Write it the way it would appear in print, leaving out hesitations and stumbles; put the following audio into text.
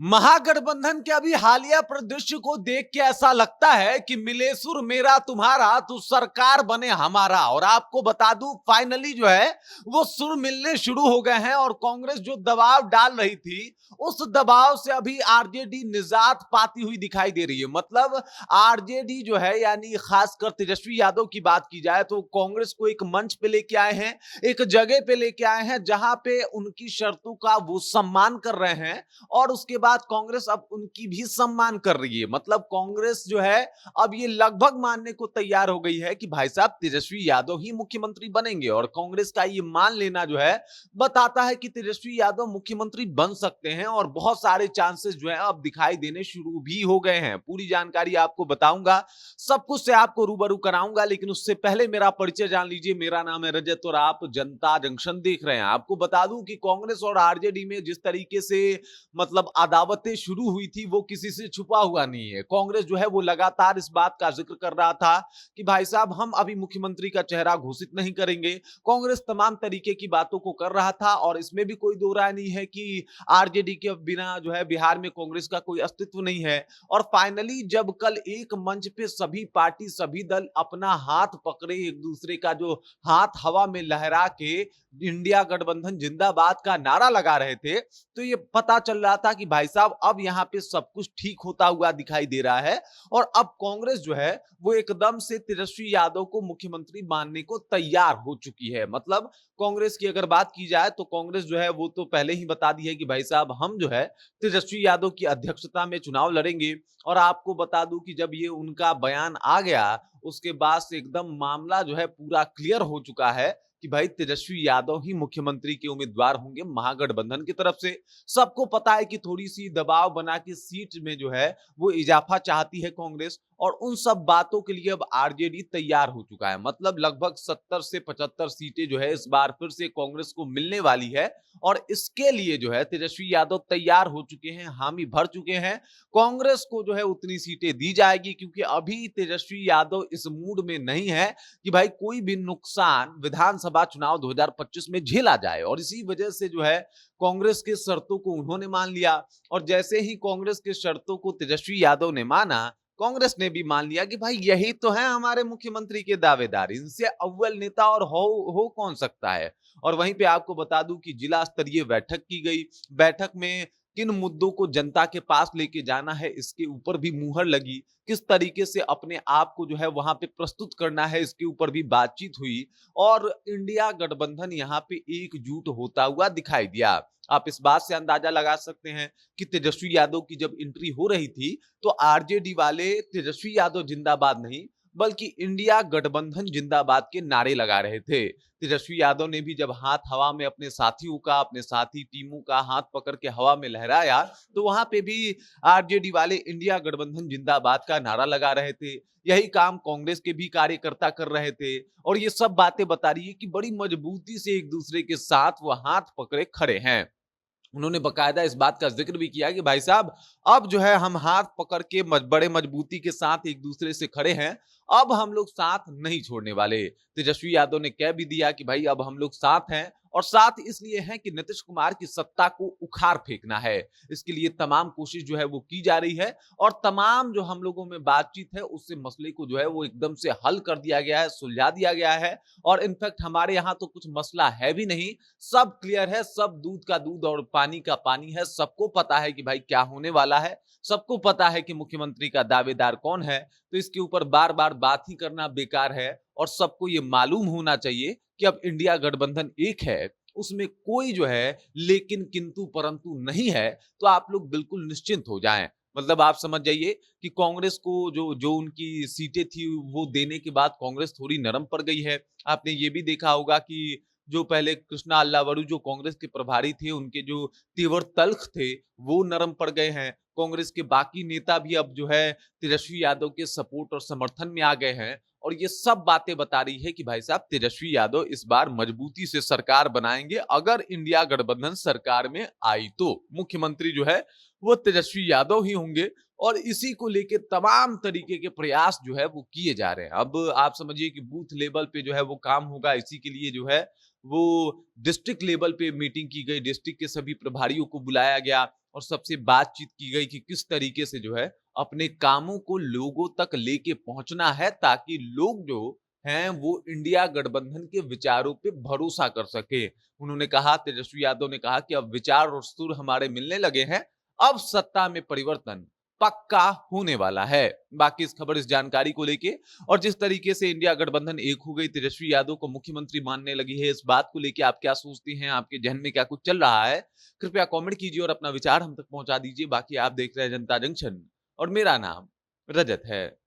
महागठबंधन के अभी हालिया परिदृश्य को देख के ऐसा लगता है कि मिले सुर मेरा तुम्हारा तो सरकार बने हमारा। और आपको बता दूं फाइनली जो है वो सुर मिलने शुरू हो गए हैं और कांग्रेस जो दबाव डाल रही थी उस दबाव से अभी आरजेडी निजात पाती हुई दिखाई दे रही है। मतलब आरजेडी जो है यानी खासकर तेजस्वी यादव की बात की जाए तो कांग्रेस को एक मंच पे लेके आए हैं, एक जगह पे लेके आए हैं जहां पे उनकी शर्तों का वो सम्मान कर रहे हैं और उसके बाद कांग्रेस अब उनकी भी सम्मान कर रही है। मतलब कांग्रेस जो है अब ये लगभग मानने को तैयार हो गई है कि भाई साहब तेजस्वी यादव ही मुख्यमंत्री बनेंगे। और कांग्रेस का ये मान लेना जो है बताता है कि तेजस्वी यादव मुख्यमंत्री बन सकते हैं और बहुत सारे चांसेस जो है अब दिखाई देने शुरू भी हो गए हैं। पूरी जानकारी आपको बताऊंगा, सब कुछ से आपको रूबरू कराऊंगा, लेकिन उससे पहले मेरा परिचय जान लीजिए। मेरा नाम है रजत और आप जनता जंक्शन देख रहे हैं। आपको बता दूं कि कांग्रेस और आरजेडी में जिस तरीके से मतलब अदावतें शुरू हुई थी वो किसी से छुपा हुआ नहीं है। कांग्रेस जो है वो लगातार इस बात का जिक्र कर रहा था कि भाई साहब हम अभी मुख्यमंत्री का चेहरा घोषित नहीं करेंगे। कांग्रेस तमाम तरीके की बातों को कर रहा था और इसमें भी कोई दो राय नहीं है कि आरजेडी के बिना जो है बिहार में कांग्रेस का कोई अस्तित्व नहीं है। और फाइनली जब कल एक मंच पे सभी पार्टी सभी दल अपना हाथ पकड़े, एक दूसरे का जो हाथ हवा में लहरा के इंडिया गठबंधन जिंदाबाद का नारा लगा रहे थे, तो ये पता चल रहा था कि भाई साहब अब यहाँ पे सब कुछ ठीक होता हुआ दिखाई दे रहा है। और अब कांग्रेस जो है वो एकदम से तेजस्वी यादव को मुख्यमंत्री मानने को तैयार हो चुकी है। मतलब कांग्रेस की अगर बात की जाए तो कांग्रेस जो है वो तो पहले ही बता दी है कि भाई साहब हम जो है तेजस्वी यादव की अध्यक्षता में चुनाव लड़ेंगे। और आपको बता दूं कि जब ये उनका बयान आ गया उसके बाद से एकदम मामला जो है पूरा क्लियर हो चुका है कि भाई तेजस्वी यादव ही मुख्यमंत्री के उम्मीदवार होंगे महागठबंधन की तरफ से। सबको पता है कि थोड़ी सी दबाव बना के सीट में जो है वो इजाफा चाहती है कांग्रेस, और उन सब बातों के लिए अब आरजेडी तैयार हो चुका है। मतलब लगभग 70 से 75 सीटें जो है इस बार फिर से कांग्रेस को मिलने वाली है और इसके लिए जो है तेजस्वी यादव तैयार हो चुके हैं, हामी भर चुके हैं। कांग्रेस को जो है उतनी सीटें दी जाएगी क्योंकि अभी तेजस्वी यादव इस मूड में नहीं है कि भाई कोई भी नुकसान विधानसभा चुनाव 2025 में झेला जाए। और इसी वजह से जो है कांग्रेस के शर्तों को उन्होंने मान लिया। और जैसे ही कांग्रेस के शर्तों को तेजस्वी यादव ने माना, कांग्रेस ने भी मान लिया कि भाई यही तो है हमारे मुख्यमंत्री के दावेदार, इनसे अव्वल नेता और हो कौन सकता है। और वहीं पे आपको बता दूं कि जिला स्तरीय बैठक की गई। बैठक में किन मुद्दों को जनता के पास लेके जाना है इसके ऊपर भी मुहर लगी, किस तरीके से अपने आप को जो है वहां पे प्रस्तुत करना है इसके ऊपर भी बातचीत हुई। और इंडिया गठबंधन यहाँ पे एकजुट होता हुआ दिखाई दिया। आप इस बात से अंदाजा लगा सकते हैं कि तेजस्वी यादव की जब एंट्री हो रही थी तो आरजेडी वाले तेजस्वी यादव जिंदाबाद नहीं बल्कि इंडिया गठबंधन जिंदाबाद के नारे लगा रहे थे। तेजस्वी यादव ने भी जब हाथ हवा में अपने साथियों का, अपने साथी टीमों का हाथ पकड़ के हवा में लहराया तो वहां पे भी आरजेडी वाले इंडिया गठबंधन जिंदाबाद का नारा लगा रहे थे। यही काम कांग्रेस के भी कार्यकर्ता कर रहे थे। और ये सब बातें बता रही है कि बड़ी मजबूती से एक दूसरे के साथ वो हाथ पकड़े खड़े हैं। उन्होंने बकायदा इस बात का जिक्र भी किया कि भाई साहब अब जो है हम हाथ पकड़ के बड़े मजबूती के साथ एक दूसरे से खड़े हैं, अब हम लोग साथ नहीं छोड़ने वाले। तेजस्वी यादव ने कह भी दिया कि भाई अब हम लोग साथ हैं और साथ इसलिए हैं कि नीतीश कुमार की सत्ता को उखाड़ फेंकना है। इसके लिए तमाम कोशिश जो है वो की जा रही है और तमाम जो हम लोगों में बातचीत है उससे मसले को जो है वो एकदम से हल कर दिया गया है, सुलझा दिया गया है। और इनफैक्ट हमारे यहाँ तो कुछ मसला है भी नहीं, सब क्लियर है, सब दूध का दूध और पानी का पानी है। सबको पता है कि भाई क्या होने वाला है, सबको पता है कि मुख्यमंत्री का दावेदार कौन है। तो इसके ऊपर बार बार बात ही करना बेकार है और सबको ये मालूम होना चाहिए कि अब इंडिया गठबंधन एक है, उसमें कोई जो है लेकिन किंतु परंतु नहीं है। तो आप लोग बिल्कुल निश्चिंत हो जाएं। मतलब आप समझ जाइए कि कांग्रेस को जो जो उनकी सीटें थी वो देने के बाद कांग्रेस थोड़ी नरम पड़ गई है। आपने ये भी देखा होगा कि जो पहले कृष्णा अल्लावरू जो कांग्रेस के प्रभारी थे उनके जो तेवर तल्ख थे वो नरम पड़ गए हैं। कांग्रेस के बाकी नेता भी अब जो है तेजस्वी यादव के सपोर्ट और समर्थन में आ गए हैं। और ये सब बातें बता रही है कि भाई साहब तेजस्वी यादव इस बार मजबूती से सरकार बनाएंगे। अगर इंडिया गठबंधन सरकार में आई तो मुख्यमंत्री जो है वो तेजस्वी यादव ही होंगे। और इसी को लेके तमाम तरीके के प्रयास जो है वो किए जा रहे हैं। अब आप समझिए कि बूथ लेवल पे जो है वो काम होगा। इसी के लिए जो है वो डिस्ट्रिक्ट लेवल पे मीटिंग की गई, डिस्ट्रिक्ट के सभी प्रभारियों को बुलाया गया। और सबसे बातचीत की गई कि किस तरीके से जो है अपने कामों को लोगों तक लेके पहुंचना है ताकि लोग जो हैं वो इंडिया गठबंधन के विचारों पे भरोसा कर सके। उन्होंने कहा, तेजस्वी यादव ने कहा कि अब विचार और सुर हमारे मिलने लगे हैं, अब सत्ता में परिवर्तन पक्का होने वाला है। बाकी इस खबर, इस जानकारी को लेके और जिस तरीके से इंडिया गठबंधन एक हो गई, तेजस्वी यादव को मुख्यमंत्री मानने लगी है, इस बात को लेके आप क्या सोचती हैं? आपके जहन में क्या कुछ चल रहा है? कृपया कमेंट कीजिए और अपना विचार हम तक पहुंचा दीजिए। बाकी आप देख रहे हैं जनता जंक्शन और मेरा नाम रजत है।